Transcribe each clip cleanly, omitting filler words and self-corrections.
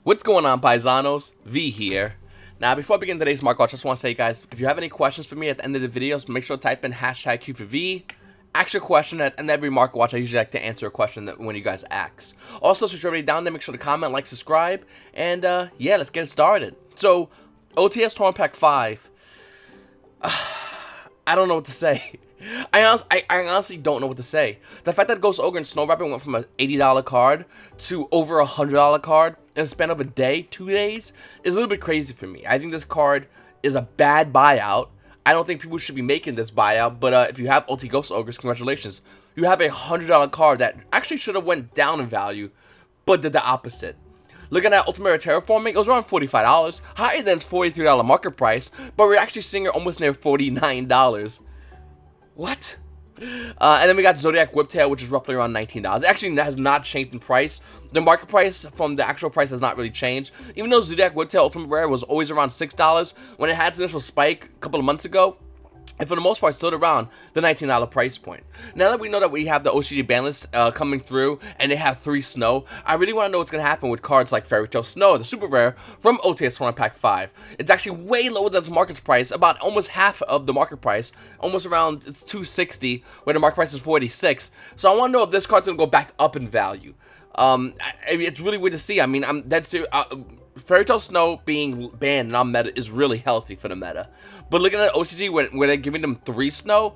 What's going on, paisanos? V here. Now, before I begin today's mark watch, I just want to say, guys, if you have any questions for me at the end of the videos, make sure to type in hashtag Q for V. Ask your question at the end of every market watch. I usually like to answer a question when you guys ask. Also, since you're already down there, make sure to comment, like, subscribe, and yeah, let's get started. So, OTS Pack 5. I don't know what to say. I honestly don't know what to say. The fact that Ghost Ogre and Snow Rapper went from an $80 card to over a $100 card in the span of a day, 2 days, is a little bit crazy for me. I think this card is a bad buyout. I don't think people should be making this buyout, but if you have OT Ghost Ogres, congratulations. You have a $100 card that actually should have went down in value, but did the opposite. Looking at Ultimate Rare Terraforming, it was around $45, higher than its $43 market price, but we're actually seeing it almost near $49. What? And then we got Zodiac Whiptail, which is roughly around $19. Actually, that has not changed in price. The market price from the actual price has not really changed. Even though Zodiac Whiptail Ultimate Rare was always around $6 when it had its initial spike a couple of months ago, and for the most part stood around the $19 price point. Now that we know that we have the OCG ban list coming through and they have 3 snow, I really want to know what's going to happen with cards like Fairy Tale Snow, the super rare from OTS Pack 5. It's actually way lower than its market price, about almost half of the market price, almost around, it's $260, where the market price is $486. So I want to know if this card's going to go back up in value. It's really weird to see. I mean, I'm dead serious. Fairy Tale Snow being banned non-meta is really healthy for the meta. But looking at OCG where they're giving them 3 snow,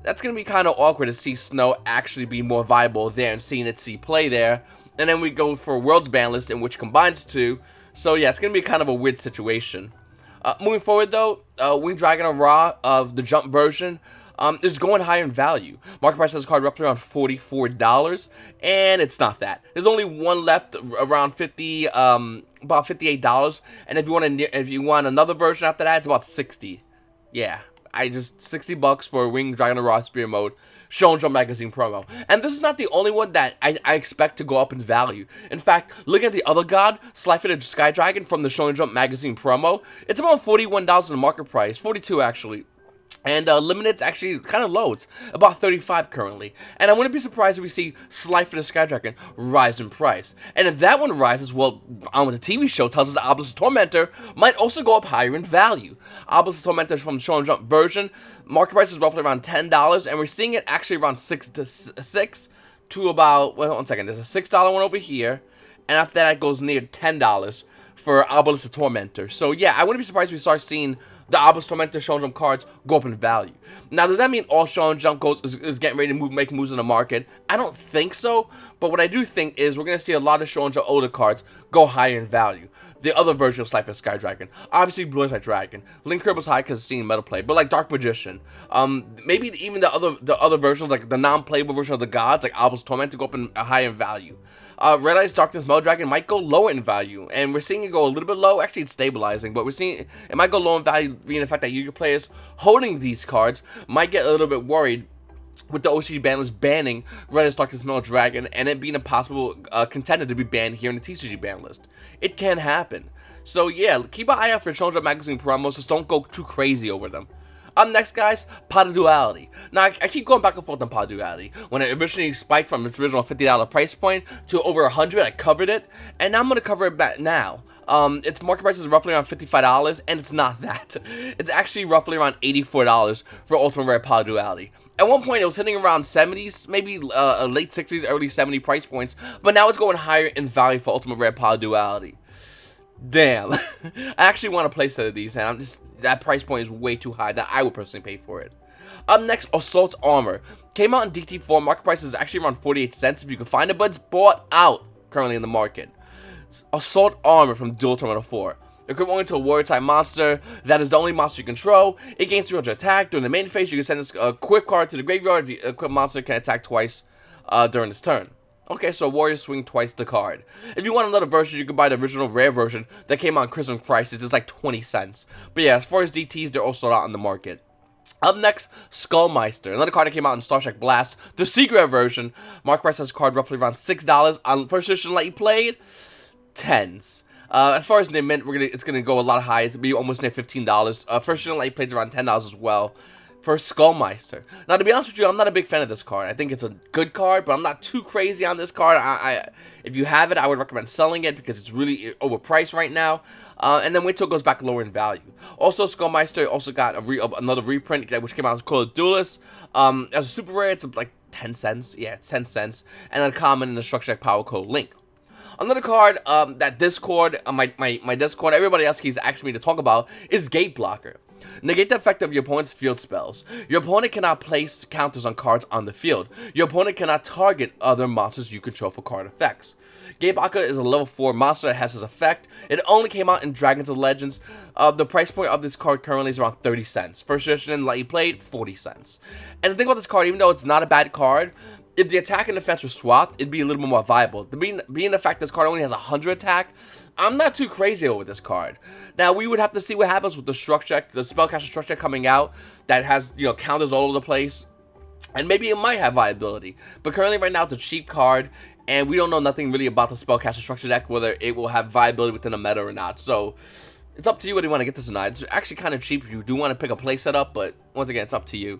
that's going to be kind of awkward to see snow actually be more viable there and seeing it see play there. And then we go for World's ban list, in which combines 2. So yeah, it's going to be kind of a weird situation. Moving forward though, Winged Dragon and Ra of the jump version is going higher in value. Market price has a card roughly around $44, and it's not that. There's only one left around about $58, and if you want another version after that, it's about $60. Yeah, $60 for Winged Dragon and Ra Spear Mode, Shonen Jump Magazine promo. And this is not the only one that I expect to go up in value. In fact, looking at the other god, Sly-Footed Sky Dragon from the Shonen Jump Magazine promo, it's about $41 in the market price, $42 actually. And Limited's actually kind of low. It's about $35 currently. And I wouldn't be surprised if we see Sly-Footed Sky Dragon rise in price. And if that one rises, well, on the TV show tells us that Obelisk Tormentor might also go up higher in value. Obelisk Tormentor from the Shonen Jump version, market price is roughly around $10, and we're seeing it actually around $6 to about, well, one second, there's a $6 one over here, and after that it goes near $10 for Obelisk Tormentor. So yeah, I wouldn't be surprised if we start seeing the Obelisk Tormentor Shonen Jump cards go up in value. Now, does that mean all Shonen Jump is getting ready to make moves in the market? I don't think so, but what I do think is we're going to see a lot of Shonen Jump older cards go higher in value. The other version of Sly-Footed Sky Dragon, obviously Blue Eyes Dragon. Link Curb was high because it's seeing meta play, but like Dark Magician, maybe even the other versions, like the non-playable version of the gods, like Obelisk Tormentor, go up in higher in value. Red Eyes Darkness Metal Dragon might go lower in value, and we're seeing it go a little bit low. Actually, it's stabilizing, but we're seeing it might go low in value, being the fact that Yu-Gi-Oh players holding these cards might get a little bit worried with the OCG ban list banning Red Eyes Darkness Metal Dragon, and it being a possible contender to be banned here in the TCG ban list. It can happen. So yeah, keep an eye out for Shonen Jump Magazine promos, just don't go too crazy over them. Up next, guys, Pot of Duality. Now, I keep going back and forth on Pot of Duality. When it originally spiked from its original $50 price point to over $100, I covered it, and now I'm going to cover it back now. Its market price is roughly around $55, and it's not that. It's actually roughly around $84 for Ultimate Rare Pot of Duality. At one point, it was hitting around 70s, maybe late 60s, early 70 price points, but now it's going higher in value for Ultimate Rare Pot of Duality. Damn. I actually want to play set of these, and that price point is way too high that I would personally pay for it. Up next, Assault Armor. Came out in DT4, market price is actually around 48 cents if you can find it, but it's bought out currently in the market. Assault Armor from Dual Terminal 4. Equip only to a warrior type monster. That is the only monster you control. It gains 300 attack. During the main phase, you can send this equip card to the graveyard. If the equipped monster can attack twice during this turn. Okay, so warriors swing twice the card. If you want another version, you can buy the original rare version that came out in Christmas Crisis. It's like 20 cents. But yeah, as far as DTs, they're all sold out on the market. Up next, Meister. Another card that came out in Star Trek Blast. The secret version. Market price has a card roughly around $6. On first edition that you played, 10s. As far as the mint, it's gonna go a lot higher. It's gonna be almost near $15. First edition that you played is around $10 as well. for Skullmeister. Now, to be honest with you, I'm not a big fan of this card. I think it's a good card, but I'm not too crazy on this card. If you have it, I would recommend selling it because it's really overpriced right now. And then wait till it goes back lower in value. Also, Skullmeister also got another reprint which came out called DUELIST. As a super rare, it's like 10 cents. Yeah, it's 10 cents. And then common in the structure deck power code Link. Another card that Discord, my Discord, everybody else keeps asking me to talk about is Gate Blocker. Negate the effect of your opponent's field spells. Your opponent cannot place counters on cards on the field. Your opponent cannot target other monsters you control for card effects. Gate Blocker is a level 4 monster that has this effect. It only came out in Dragons of Legends. The price point of this card currently is around 30 cents. First edition, lightly played, 40 cents. And the thing about this card, even though it's not a bad card, if the attack and defense were swapped, it'd be a little bit more viable. Being the fact this card only has 100 attack, I'm not too crazy over this card. Now, we would have to see what happens with the structure, the spellcaster structure coming out that has, you know, counters all over the place. And maybe it might have viability. But currently, right now, it's a cheap card, and we don't know nothing really about the spellcaster structure deck, whether it will have viability within a meta or not. So, it's up to you whether you want to get this or not. It's actually kind of cheap if you do want to pick a play setup, but once again, it's up to you.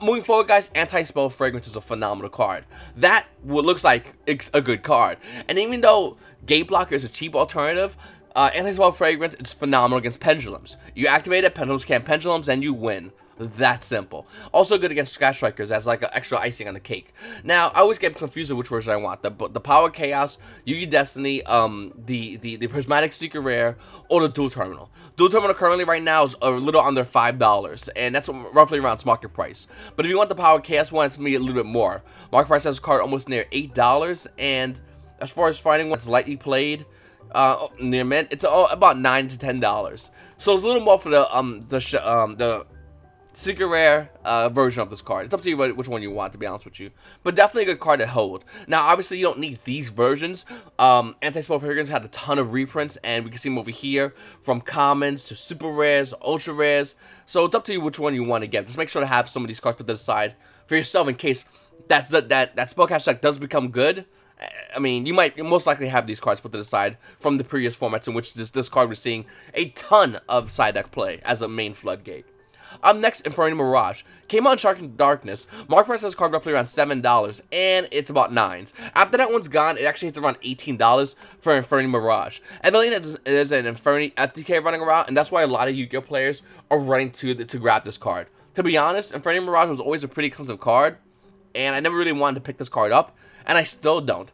Moving forward, guys, Anti-Spell Fragrance is a phenomenal card. That looks like it's a good card. And even though Gate Blocker is a cheap alternative, Anti-Spell Fragrance is phenomenal against Pendulums. You activate it, Pendulums can't Pendulums, and you win. That simple. Also good against Sky Strikers as like an extra icing on the cake. Now, I always get confused with which version I want. The Power Chaos, Yugi Destiny, the Prismatic Secret Rare, or the Dual Terminal. Dual Terminal currently right now is a little under $5, and that's roughly around its market price. But if you want the Power Chaos one, it's going to be a little bit more. Market price has a card almost near $8, and as far as finding one that's lightly played, near mint, it's about $9 to $10. So it's a little more for the Secret Rare version of this card. It's up to you which one you want, to be honest with you. But definitely a good card to hold. Now, obviously, you don't need these versions. Anti-Spell Fragrance had a ton of reprints, and we can see them over here, from commons to super rares, ultra rares. So it's up to you which one you want to get. Just make sure to have some of these cards put to the side for yourself in case that spellcaster deck does become good. I mean, you most likely have these cards put to the side from the previous formats in which this card was seeing a ton of side deck play as a main floodgate. Up next, Infernity Mirage. Came out in Shark and Darkness. Market price has card roughly around $7, and it's about 9s. After that one's gone, it actually hits around $18 for Infernity Mirage. I believe there's an Infernity FTK running around, and that's why a lot of Yu-Gi-Oh players are running to grab this card. To be honest, Infernity Mirage was always a pretty expensive card, and I never really wanted to pick this card up, and I still don't.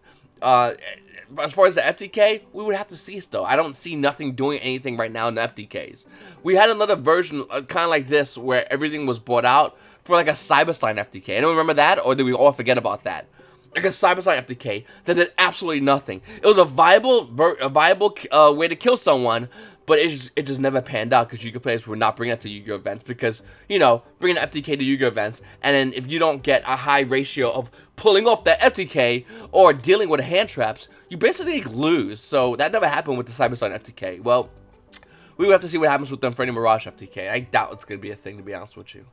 As far as the FTK, we would have to see still. I don't see nothing doing anything right now in the FTKs. We had another version kind of like this where everything was bought out for like a Cyberslime FTK. Anyone remember that? Or did we all forget about that? Like a Cyberslime FTK that did absolutely nothing. It was a viable way to kill someone, but it just never panned out because Yu-Gi-Oh players would not bring it to Yu-Gi-Oh events because, you know, bringing an FTK to Yu-Gi-Oh events, and then if you don't get a high ratio of pulling off that FTK or dealing with hand traps, you basically lose. So that never happened with the Cyberslime FTK. Well, we would have to see what happens with the Infernity Mirage FTK. I doubt it's going to be a thing, to be honest with you.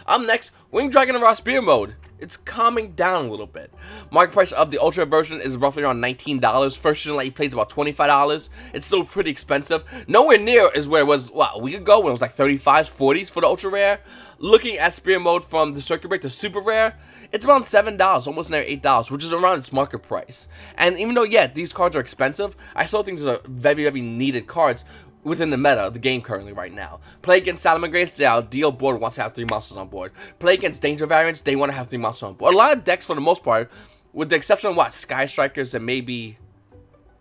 Up next, Winged Dragon and Raw Spear Mode. It's calming down a little bit. Market price of the Ultra version is roughly around $19. First edition light plays about $25. It's still pretty expensive. Nowhere near is where it was, what, a week ago when it was like 35s, 40s for the Ultra Rare. Looking at Spear Mode from the Circuit Break to Super Rare, it's around $7, almost near $8, which is around its market price. And even though, yeah, these cards are expensive, I still think these are very, very needed cards within the meta of the game currently right now. Play against Salamangreats, the ideal board wants to have 3 monsters on board. Play against Danger Variants, they want to have 3 monsters on board. A lot of decks, for the most part, with the exception of what, Sky Strikers and maybe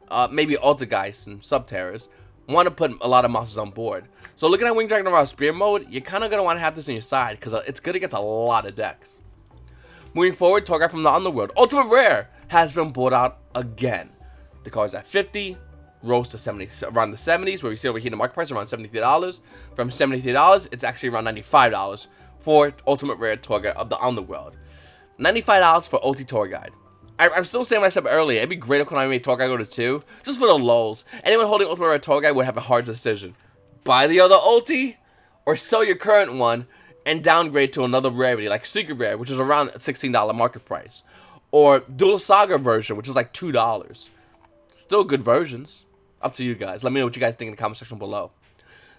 Altergeist and Subterrors, want to put a lot of monsters on board. So looking at Winged Dragon around Spear Mode, you're kind of going to want to have this on your side because it's good against a lot of decks. Moving forward, Torghast from the Underworld. Ultimate Rare has been bought out again. The card's at 50, rose to 70, around the 70s, where we see over here the market price around $73. From $73, it's actually around $95 for Ultimate Rare Torghast of the Underworld. $95 for OT Torghast. I'm still saying what I said earlier. It'd be great if Konami made Torghast go to 2, just for the lulz. Anyone holding Ultimate Rare Torghast would have a hard decision. Buy the other ulti, or sell your current one and downgrade to another rarity, like Secret Rare, which is around a $16 market price. Or Dual Saga version, which is like $2. Still good versions. Up to you guys. Let me know what you guys think in the comment section below.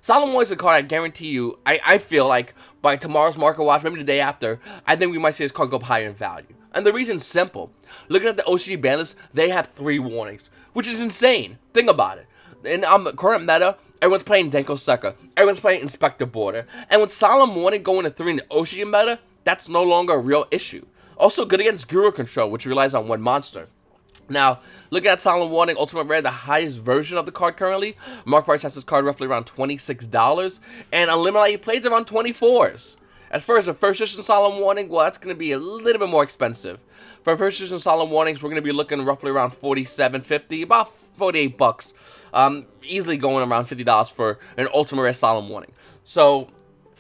Solemn Warning is a card I guarantee you, I feel like by tomorrow's market watch, maybe the day after, I think we might see this card go up higher in value. And the reason's simple. Looking at the OCG ban list, they have 3 warnings, which is insane. Think about it. In current meta, everyone's playing Denko Sucker, everyone's playing Inspector Border, and with Solemn Warning going to 3 in the OCG meta, that's no longer a real issue. Also good against Guru Control, which relies on one monster. Now, looking at Solemn Warning Ultimate Rare, the highest version of the card currently, market price has this card roughly around $26, and Unlimited plays around $24s. As far as the first edition Solemn Warning, well, that's going to be a little bit more expensive. For first edition Solemn Warnings, we're going to be looking roughly around $47.50, about $48. Easily going around $50 for an Ultimate Rare Solemn Warning. So,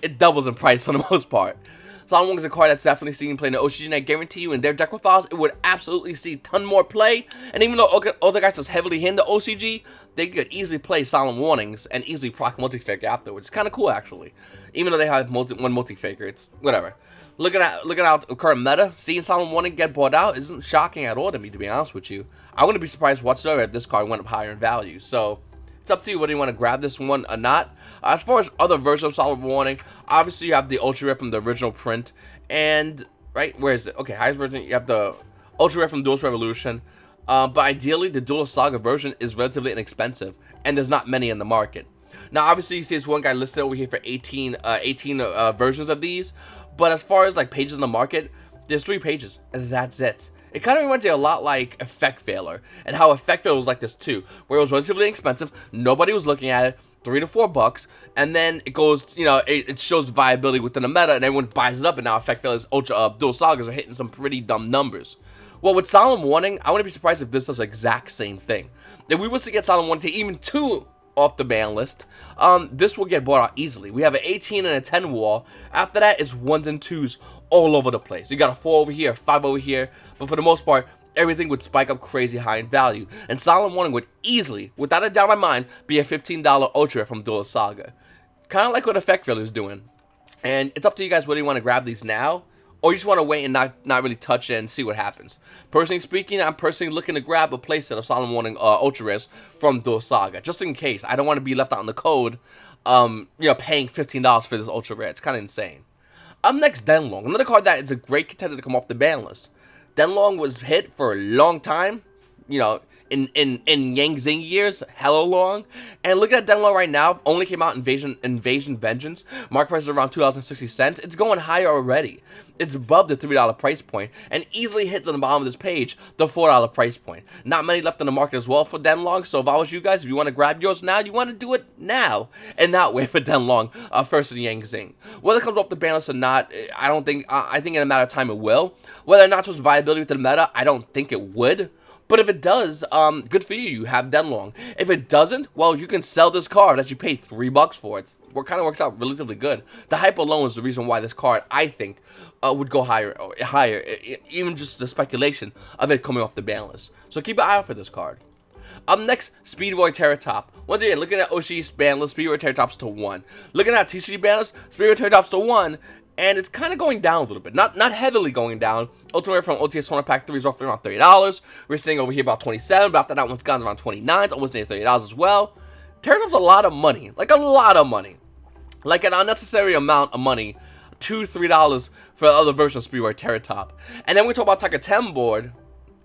it doubles in price for the most part. Solemn Warning is a card that's definitely seen play in the OCG, and I guarantee you in their deck profiles, it would absolutely see a ton more play. And even though other guys that's heavily hit in the OCG, they could easily play Solemn Warnings and easily proc multi-faker afterwards. It's kind of cool, actually. Even though they have one multi-faker, it's whatever. Looking out current meta, seeing Solemn Warning get bought out isn't shocking at all to me, to be honest with you. I wouldn't be surprised whatsoever if this card went up higher in value. So, it's up to you whether you want to grab this one or not. As far as other versions of Solemn Warning, obviously you have the Ultra Rare from the original print, and, right, where is it? Okay, highest version, you have the Ultra Rare from Duelist Revolution, but ideally the Duelist Saga version is relatively inexpensive, and there's not many in the market. Now, obviously you see this one guy listed over here for 18 versions of these, but as far as, like, pages in the market, there's 3 pages, and that's it. It kind of reminds me a lot like Effect Failure, and how Effect Failure was like this too, where it was relatively inexpensive, nobody was looking at it, $3 to $4, and then it goes, you know, it shows viability within the meta, and everyone buys it up, and now Effect Failure's Dual Sagas are hitting some pretty dumb numbers. Well, with Solemn Warning, I wouldn't be surprised if this does the exact same thing. If we was to get Solemn Warning to even 2 off the ban list, this will get bought out easily. We have an 18 and a 10 wall. After that, it's 1s and 2s all over the place. You got a 4 over here, a 5 over here, but for the most part, everything would spike up crazy high in value. And Solemn Warning would easily, without a doubt in my mind, be a $15 Ultra from Duelist Saga. Kind of like what Effect Failure is doing. And it's up to you guys whether you want to grab these now, or you just want to wait and not really touch it and see what happens. Personally speaking, I'm personally looking to grab a playset of Solemn Warning Ultra Rares from Duelist Saga, just in case. I don't want to be left out in the code, you know, paying $15 for this Ultra Rare. It's kind of insane. Up next, Denglong, another card that is a great contender to come off the ban list. Denglong was hit for a long time, you know, in Yang Zing years, hella long. And look at Denglong right now, only came out Invasion Vengeance. Market price is around $2.60. It's going higher already. It's above the $3 price point, and easily hits on the bottom of this page the $4 price point. Not many left on the market as well for Denglong, so if I was you guys, if you want to grab yours now, you want to do it now, and not wait for Denglong first in Yang Zing. Whether it comes off the ban list or not, I don't think, I think in a matter of time it will. Whether or not there's viability with the meta, I don't think it would. But if it does, good for you. You have Denglong. If it doesn't, well, you can sell this card that you paid $3 for. It kind of works out relatively good. The hype alone is the reason why this card, I think, would go higher. Even just the speculation of it coming off the ban list. So keep an eye out for this card. Up next, Speedroid Terratop. Once again, looking at OCG's ban list, Speedroid Terratop's to 1. Looking at TCG ban list, Speedroid Terratop's to 1. And it's kind of going down a little bit. Not heavily going down. Ultimate from OTS Pack 3 is roughly around $30. We're seeing over here about 27, but after that one's gone around 29. It's almost near $30 as well. Terratop's a lot of money. Like a lot of money. Like an unnecessary amount of money. $2, $3 for the other version of Speedroid Terratop. And then we talk about Taka 10 board,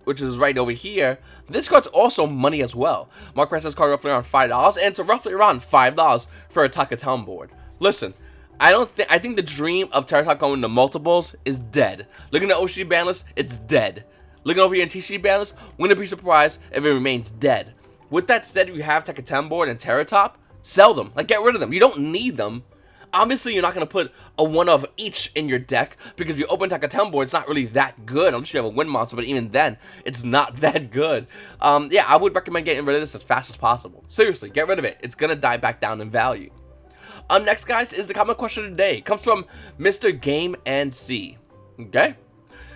which is right over here. This card's also money as well. Mark price this card roughly around $5, and it's roughly around $5 for a Taka 10 board. Listen, I think the dream of Terratop going to multiples is dead. Looking at OCG ban list, it's dead. Looking over here in TCG ban list, wouldn't be surprised if it remains dead. With that said, if you have Taka 10 board and Terratop, sell them. Like, get rid of them. You don't need them. Obviously, you're not going to put a one of each in your deck, because if you open Taka 10 board, it's not really that good, unless you have a win monster, but even then, it's not that good. Yeah, I would recommend getting rid of this as fast as possible. Seriously, get rid of it. It's going to die back down in value. Next, guys, is the comment question of the day. It comes from Mr. Game and C. Okay?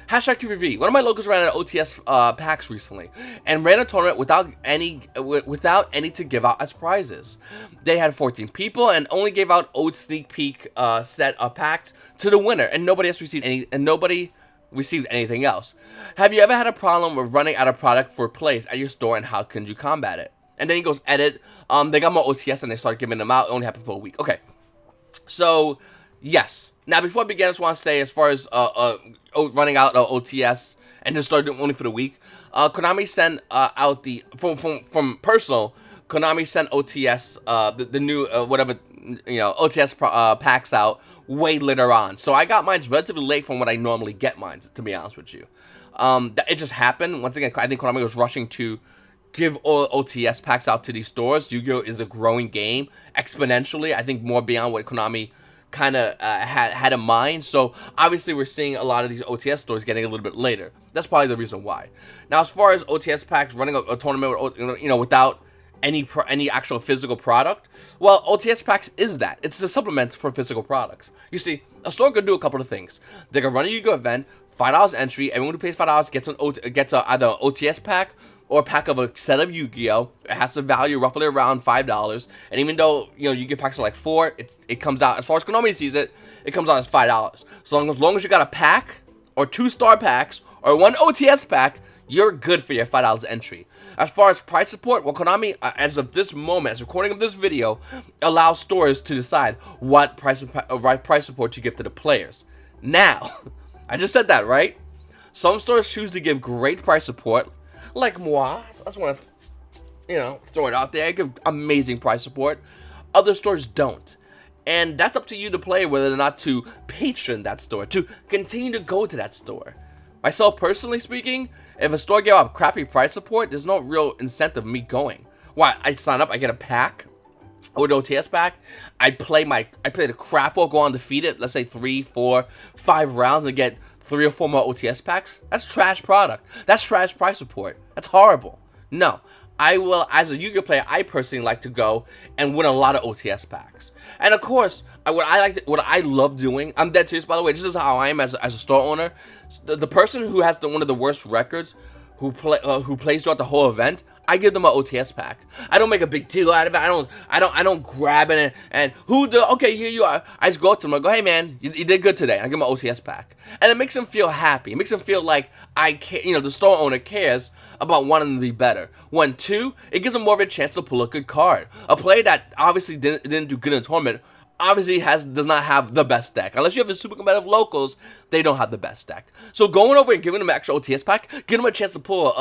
Hashtag QVV. One of my locals ran an OTS packs recently and ran a tournament without any to give out as prizes. They had 14 people and only gave out old sneak peek set of packs to the winner, and nobody else received anything else. Have you ever had a problem with running out of product for plays at your store, and how can you combat it? And then he goes edit. They got more OTS and they started giving them out. It only happened for a week. Okay. So, yes. Now, before I begin, I just want to say, as far as running out OTS and just started doing only for the week, Konami sent out the from personal. Konami sent OTS the new whatever OTS packs out way later on. So I got mine relatively late from what I normally get mine, to be honest with you. It just happened. Once again, I think Konami was rushing to give all OTS packs out to these stores. Yu-Gi-Oh! Is a growing game exponentially. I think more beyond what Konami kind of had in mind. So obviously we're seeing a lot of these OTS stores getting a little bit later. That's probably the reason why. Now, as far as OTS packs running a tournament with, without any actual physical product, well, OTS packs is that. It's a supplement for physical products. You see, a store could do a couple of things. They could run a Yu-Gi-Oh! Event, $5 entry. Everyone who pays $5 gets either an OTS pack or a pack of a set of Yu-Gi-Oh! It has a value roughly around $5. And even though, Yu-Gi-Oh! Packs are like $4, it comes out, as far as Konami sees it, it comes out as $5. So as long as you got a pack, or 2 star packs, or 1 OTS pack, you're good for your $5 entry. As far as price support, well, Konami, as of this moment, as recording of this video, allows stores to decide what price support to give to the players. Now, I just said that, right? Some stores choose to give great price support, like moi. I just want to, throw it out there. I give amazing price support. Other stores don't. And that's up to you to play whether or not to patron that store, to continue to go to that store. Myself, personally speaking, if a store gave out crappy price support, there's no real incentive of me going. Why? I sign up, I get a pack, or an OTS pack, I play the crap or go undefeated, let's say 3, 4, 5 rounds and get 3 or 4 more OTS packs. That's trash product. That's trash price support. That's horrible. No. I will, as a Yu-Gi-Oh! Player, I personally like to go and win a lot of OTS packs. And of course, what I love doing, I'm dead serious, by the way, this is how I am as a store owner. The person who has one of the worst records, who plays throughout the whole event, I give them an OTS pack. I don't make a big deal out of it. I don't grab it and okay, here you are. I just go up to them and go, hey man, you did good today. I give them an OTS pack. And it makes them feel happy. It makes them feel like I care, the store owner cares about wanting them to be better. 1, 2, it gives them more of a chance to pull a good card. A player that obviously didn't do good in a tournament obviously does not have the best deck. Unless you have a super competitive locals, they don't have the best deck. So going over and giving them an extra OTS pack, give them a chance to pull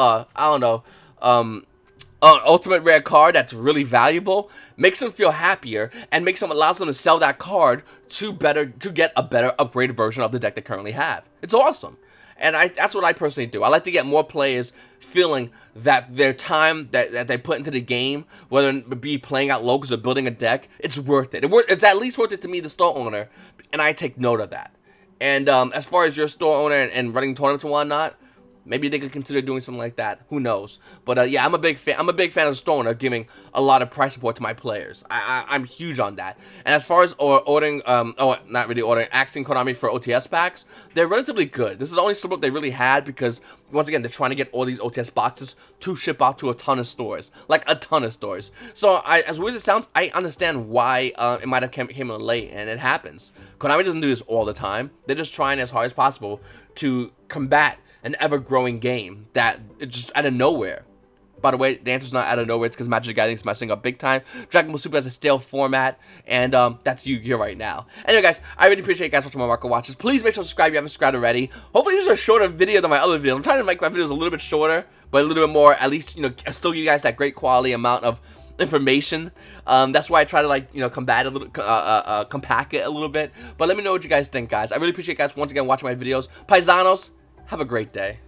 ultimate rare card that's really valuable, makes them feel happier, and allows them to sell that card to get a better upgraded version of the deck they currently have. It's awesome. And that's what I personally do. I like to get more players feeling that their time that they put into the game, whether it be playing out locals or building a deck, it's worth it. It's at least worth it to me, the store owner, and I take note of that. And as far as your store owner and running tournaments and whatnot, maybe they could consider doing something like that. Who knows? But yeah, I'm a big fan of the store owner giving a lot of price support to my players. I'm huge on that. And as far as ordering, not really ordering, asking Konami for OTS packs, they're relatively good. This is the only support they really had because, once again, they're trying to get all these OTS boxes to ship out to a ton of stores. Like, a ton of stores. So, as weird as it sounds, I understand why it might have came in late, and it happens. Konami doesn't do this all the time. They're just trying as hard as possible to combat an ever-growing game that it's just out of nowhere. By the way, the answer's not out of nowhere. It's because Magic the Gathering is messing up big time. Dragon Ball Super has a stale format, and that's Yu-Gi-Oh! Right now. Anyway, guys, I really appreciate you guys watching my market watches. Please make sure to subscribe if you haven't subscribed already. Hopefully, this is a shorter video than my other videos. I'm trying to make my videos a little bit shorter, but a little bit more, at least, still give you guys that great quality amount of information. That's why I try to compact it a little bit. But let me know what you guys think, guys. I really appreciate you guys once again watching my videos. Paisanos, have a great day.